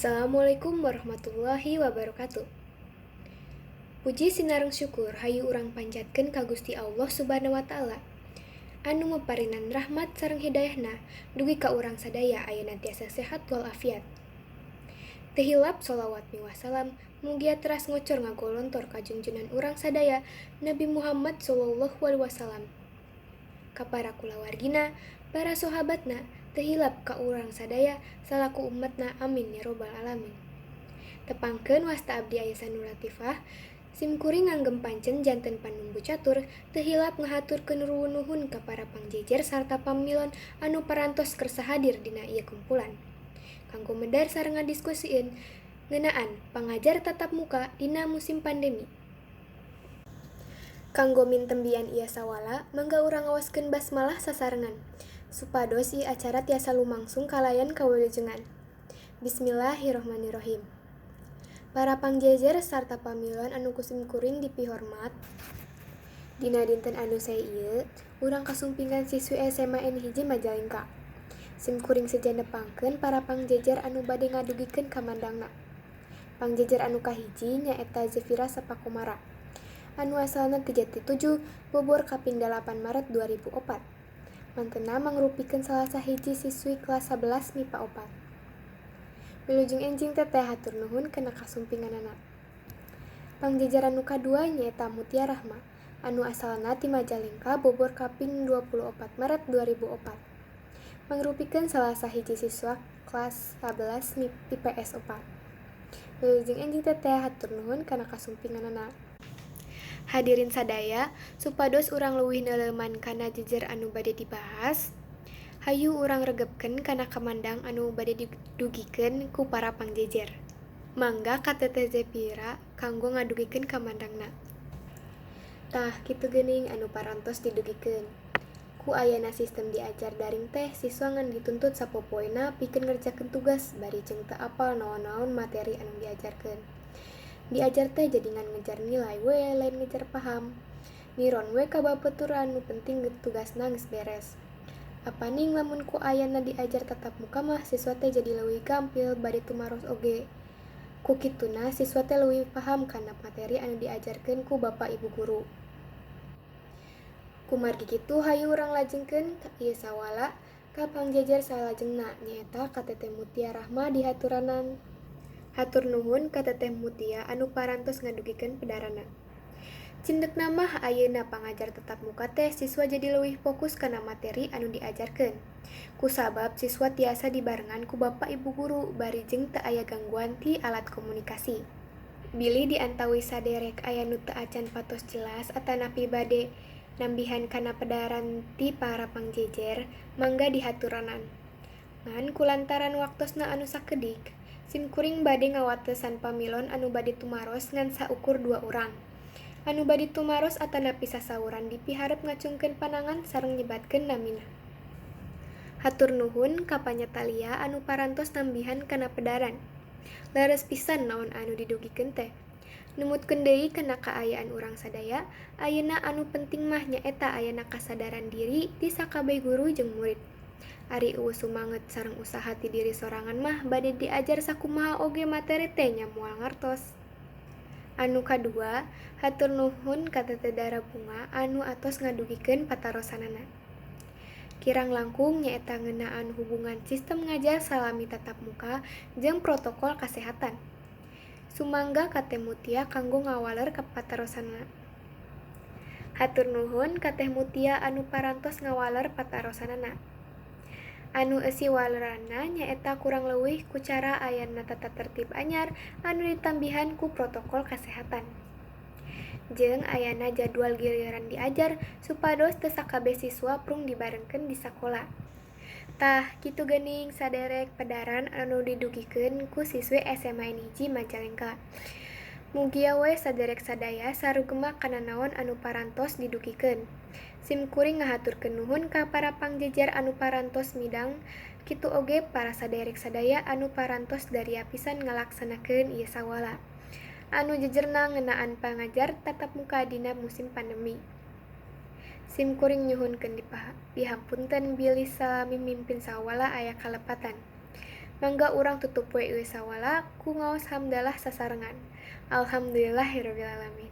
Assalamualaikum warahmatullahi wabarakatuh. Puji sinareng syukur hayu urang panjatkeun ka Gusti Allah Subhanahu wa taala anu maparinan rahmat sareng hidayahna dugi ka urang sadaya ayeuna tiasa sehat walafiat. Teu hilap sholawat miwah salam mugia teras ngocor ngagolontor ka junjunan urang sadaya Nabi Muhammad sallallahu alaihi wasallam. Ka para kulawargina, para sahabatna, teu hilap ka urang sadaya salaku umatna amin ya robbal alamin. Tepangkeun wasta abdi Ayesa Nur Latifah, simkuring nganggem pancen janten panumbu catur, teu hilap ngahaturkeun nuhun ka para pangjejer sarta pamilon anu parantos kersa hadir dina ieu kumpulan. Kanggo medar sareng ngadiskusieun ngeunaan pangajar tatap muka dina musim pandemi. Kanggo mintembian ieu sawala, mangga urang ngawaskeun basmalah sasarengan, supados ieu acara tiasa lumangsung kalayan kawilujengan. Bismillahirrahmanirrahim. Para pangjejer sarta pamilon anu kusimkuring dipihormat, dina dinten anu sae ieu, urang kasumpingan siswi SMA N1 Majalengka. Simkuring sejen nepangkeun para pangjejer anu bade ngadugikeun kamandangna. Pangjejer anu kahiji nyaeta Zefira Sapakumara, anu asalna ti Jati7, Bogor kaping 8 Maret 2004. Mantenna mangrupikeun salah sahiji siswi kelas 11 MIPA 4. Wilujeng enjing teteh hatur nuhun kana kasumpinganana. Pangjejer anu kadua nyaeta Mutia Rahma, anu asalna ti Majalengka, Bogor kaping 24 Maret 2004. Mangrupikeun salah sahiji siswa kelas 11 IPS 4. Wilujeng enjing teteh hatur nuhun kana kasumpinganana. Hadirin sadaya, supados urang leuwih neuleuman kana jejer anu bade dibahas, hayu urang regepkeun kana kamandang anu bade didugikeun ku para pangjejer. Mangga ka Teteh Zefira kanggo ngadugikeun kamandangna. Tah kitu geuning anu parantos didugikeun. Ku ayeuna sistem diajar daring teh siswa ngan dituntut sapopoena pikeun ngerjakeun tugas bari jeung teu apal naon-naon materi anu diajarkeun. Diajar teh jadi ngan ngejar nilai we lain ngejar paham. Niron we ka babaturan nu penting tugasna geus beres. Apaning lamun ku ayeuna diajar tatap muka mah siswa teh jadi leuwih gampil bari tumaros oge. Ku kituna siswa teh leuwih paham kana materi anu diajarkeun ku Bapak Ibu guru. Kumargi kitu hayu urang lajengkeun ka ieu sawala ka pangjejer salajengna nyaeta ka Teteh Mutia Rahma di haturanan. Hatur nuhun ka Teteh Mutia anu parantos ngadugikeun pedarana. Cindeukna mah ayeuna pangajar tatap muka teh siswa jadi leuwih fokus kana materi anu diajarkeun. Kusabab siswa tiasa dibarengan ku Bapak Ibu guru bari jeung teu aya gangguan ti alat komunikasi. Bilih di antawi saderek aya nu teu acan patos jelas atanapi bade nambihan kana pedaran ti para pangjejer, mangga dihaturanan. Ngan kulantaran waktosna anu sakedik, simkuring bade ngawatesan pamilon anu bade tumaros ngan saukur 2 urang. Anu bade tumaros atanapi sasauran dipiharep ngacungkeun panangan sareng nyebatkeun namina. Hatur nuhun ka panyatalia anu parantos nambihan kana pedaran. Leres pisan naon anu didugikeun teh. Numutkeun deui kana kaayaan urang sadaya, ayeuna anu penting mah nyaeta ayana kasadaran diri ti sakabeh guru jeung murid. Ari eueuh sumanget sareng usaha ti diri sorangan mah bade diajar sakumaha oge materi teh nya moal ngartos. Anu kadua, hatur nuhun ka Teteh Dara Bunga anu atos ngadugikeun patarosanana. Kirang langkung nyaeta ngeunaan hubungan sistem ngajar salami tatap muka jeung protokol kasehatan. Sumangga ka Teh Mutia kanggo ngawaler ka patarosanana. Hatur nuhun ka Teh Mutia anu parantos ngawaler patarosanana. Anu eusi waleranna nyaeta kurang leuwih ku cara ayana tata tertib anyar anu ditambihan ku protokol kasehatan. Jeung ayana jadwal giliran diajar supados teu sakabeh siswa prung dibarengkeun di sakola. Tah kitu geuning saderek pedaran anu didugikeun ku siswi SMA N1 Majalengka. Mugia we saderek sadaya sarugema kana naon anu parantos didugikeun. Simkuring ngahaturkeun nuhun ka para pangjejer anu parantos midang, kitu oge para saderek sadaya anu parantos daria pisan ngalaksanakeun ieu sawala. Anu jejerna ngeunaan pangajar tatap muka dina musim pandemi. Simkuring nyuhunkeun dihampunten bilih salami mimpin sawala aya kalepatan. Mangga urang tutup we ieu sawala ku ngaos hamdalah sasarengan. Alhamdulillahirabbil alamin.